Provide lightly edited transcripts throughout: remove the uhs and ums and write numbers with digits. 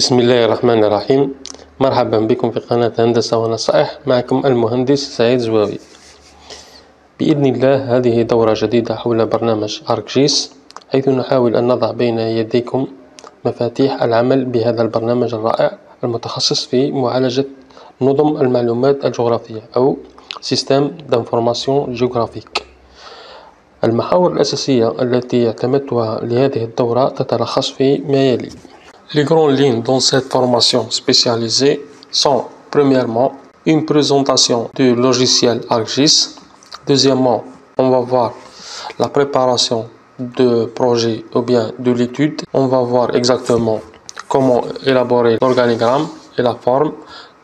بسم الله الرحمن الرحيم. مرحبا بكم في قناة هندسة ونصائح، معكم المهندس سعيد زواوي. بإذن الله هذه دورة جديدة حول برنامج ArcGIS، حيث نحاول أن نضع بين يديكم مفاتيح العمل بهذا البرنامج الرائع المتخصص في معالجة نظم المعلومات الجغرافية أو Système d'Information Géographique. المحاور الأساسية التي اعتمدتها لهذه الدورة تتلخص في ما يلي. Les grandes lignes dans cette formation spécialisée sont premièrement une présentation du logiciel ArcGIS. Deuxièmement, on va voir la préparation de projet ou bien de l'étude. On va voir exactement comment élaborer l'organigramme et la forme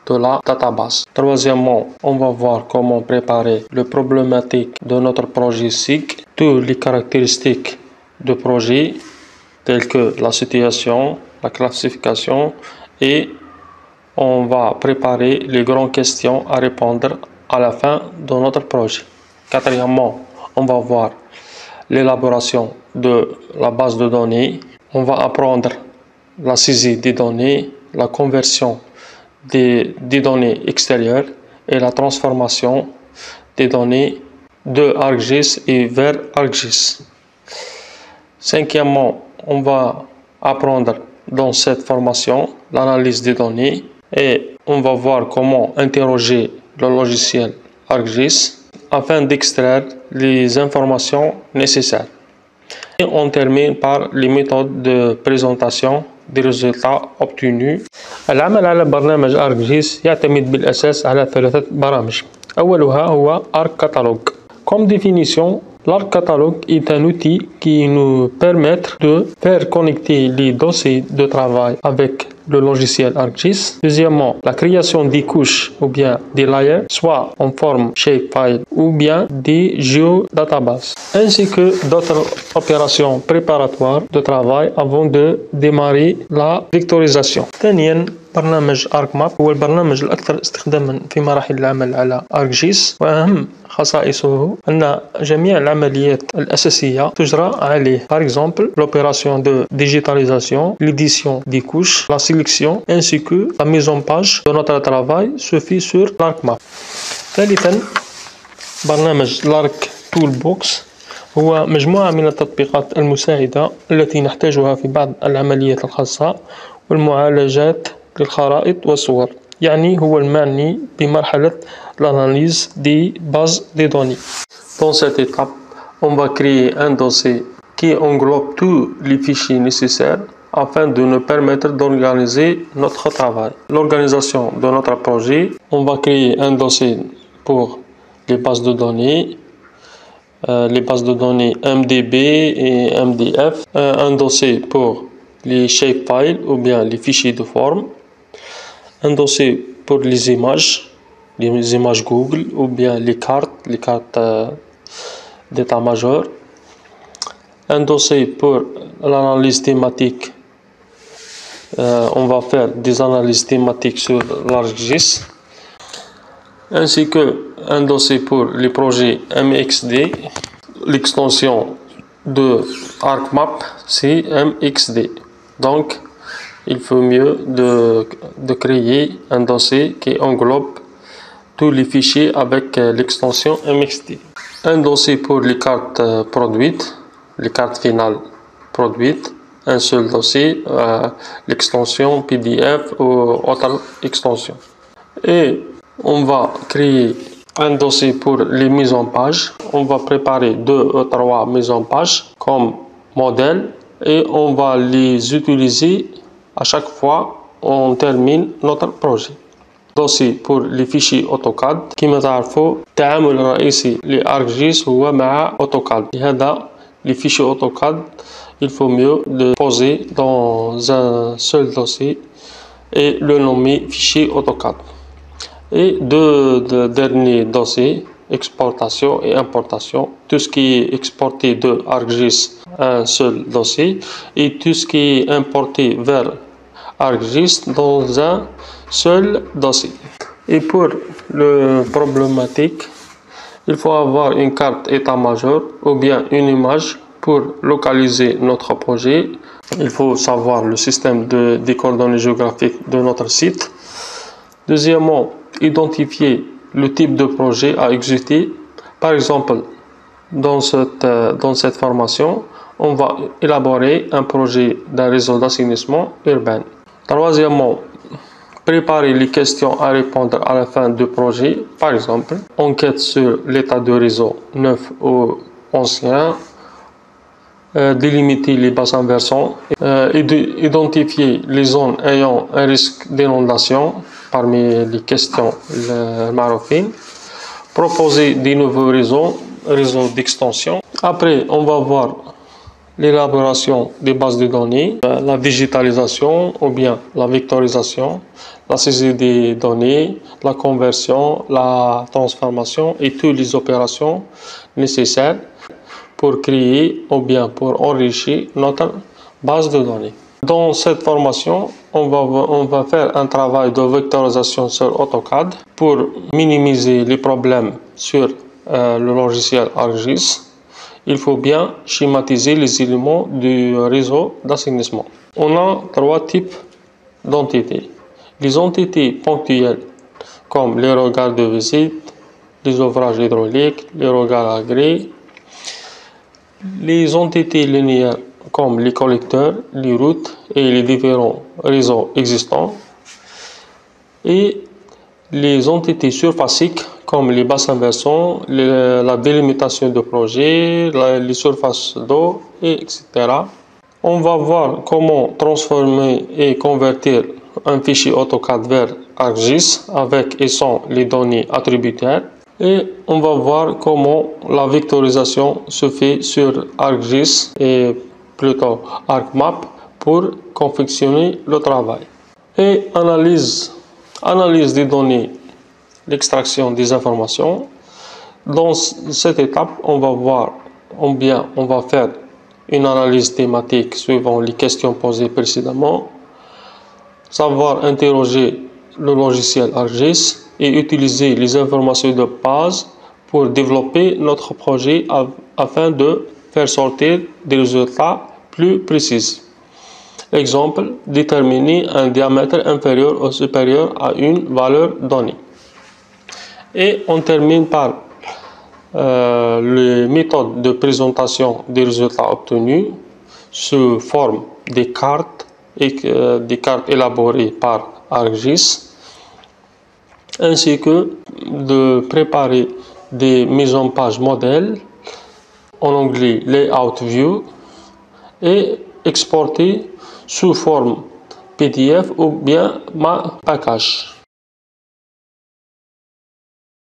de la database. Troisièmement, on va voir comment préparer les problématiques de notre projet SIG, toutes les caractéristiques du projet telles que la situation, la classification, et on va préparer les grandes questions à répondre à la fin de notre projet. Quatrièmement, on va voir l'élaboration de la base de données. On va apprendre la saisie des données, la conversion des données extérieures et la transformation des données de ArcGIS et vers ArcGIS. Cinquièmement, on va apprendre dans cette formation l'analyse des données et on va voir comment interroger le logiciel ArcGIS afin d'extraire les informations nécessaires. Et on termine par les méthodes de présentation des résultats obtenus. العمل على برنامج ArcGIS يعتمد بالأساس على ثلاثة برامج. أولها هو ArcCatalog. Comme définition, l'ArcCatalog est un outil qui nous permet de faire connecter les dossiers de travail avec le logiciel ArcGIS. Deuxièmement, la création des couches ou bien des layers, soit en forme shapefile ou bien des géodatabases, ainsi que d'autres opérations préparatoires de travail avant de démarrer la vectorisation. ثانيا، برنامج ArcMap هو البرنامج الأكثر استخداما في مراحل العمل على ArcGIS، وأهم خصائصه أن جميع العمليات الأساسية تجرى عليه. Par exemple, l'opération de digitalisation, l'édition des couches, la sélection ainsi que la mise en page de notre travail se fait sur l'ArcMap. ثالثا، برنامج الArc Toolbox هو مجموعة من التطبيقات المساعدة التي نحتاجها في بعض العمليات الخاصة والمعالجات للخرائط والصور، يعني هو المعني بمرحلة l'analyse des bases de données. Dans cette étape, on va créer un dossier qui englobe tous les fichiers nécessaires afin de nous permettre d'organiser notre travail. L'organisation de notre projet, on va créer un dossier pour les bases de données, MDB et MDF, un dossier pour les shapefiles ou bien les fichiers de forme, un dossier pour les images Google ou bien les cartes d'état-major, un dossier pour l'analyse thématique. On va faire des analyses thématiques sur l'ArcGIS, ainsi que un dossier pour les projets MXD. L'extension de ArcMap, c'est MXD. Donc, il faut mieux de créer un dossier qui englobe tous les fichiers avec l'extension MXD. Un dossier pour les cartes produites, les cartes finales produites, un seul dossier, l'extension PDF ou autre extension. Et on va créer un dossier pour les mises en page. On va préparer 2 ou 3 mises en page comme modèle et on va les utiliser à chaque fois on termine notre projet. dossier pour les fichiers AutoCAD. كما تعرفوا التعامل الرئيسي لArcGIS هو مع AutoCAD. لهذا les fichiers AutoCAD il faut mieux le poser dans un seul dossier et le nommer fichier AutoCAD. Et deux derniers dossiers, exportation et importation, tout ce qui est exporté de ArcGIS un seul dossier et tout ce qui est importé vers ArcGIS dans un seul dossier. Et pour le problématique, il faut avoir une carte état-major ou bien une image pour localiser notre projet Il faut savoir le système des coordonnées géographiques de notre site. Deuxièmement, identifier le type de projet à exécuter. Par exemple, dans cette formation, on va élaborer un projet d'un réseau d'assainissement urbain. Troisièmement, préparer les questions à répondre à la fin du projet. Par exemple, enquête sur l'état de réseau neuf ou ancien, délimiter les bassins versants, identifier les zones ayant un risque d'inondation parmi les questions marocaines, proposer des nouveaux réseaux d'extension. Après, on va voir l'élaboration des bases de données, la végétalisation ou bien la vectorisation, la saisie des données, la conversion, la transformation et toutes les opérations nécessaires pour créer ou bien pour enrichir notre base de données. Dans cette formation, on va faire un travail de vectorisation sur AutoCAD pour minimiser les problèmes sur le logiciel ArcGIS. Il faut bien schématiser les éléments du réseau d'assainissement. On a 3 types d'entités. Les entités ponctuelles, comme les regards de visite, les ouvrages hydrauliques, les regards agréés. Les entités linéaires, comme les collecteurs, les routes et les différents réseaux existants. Et les entités surfaciques, comme les bassins versants, la délimitation de projet, les surfaces d'eau, etc. On va voir comment transformer et convertir un fichier AutoCAD vers ArcGIS avec et sans les données attributaires. Et on va voir comment la vectorisation se fait sur ArcGIS et plutôt ArcMap pour confectionner le travail. Et analyse des données, l'extraction des informations. Dans cette étape, on va faire une analyse thématique suivant les questions posées précédemment, savoir interroger le logiciel ArcGIS et utiliser les informations de base pour développer notre projet afin de faire sortir des résultats plus précis. Exemple, déterminer un diamètre inférieur ou supérieur à une valeur donnée. Et on termine par les méthodes de présentation des résultats obtenus sous forme des cartes élaborées par ArcGIS, ainsi que de préparer des mises en page modèles en anglais Layout View et exporter sous forme PDF ou bien package.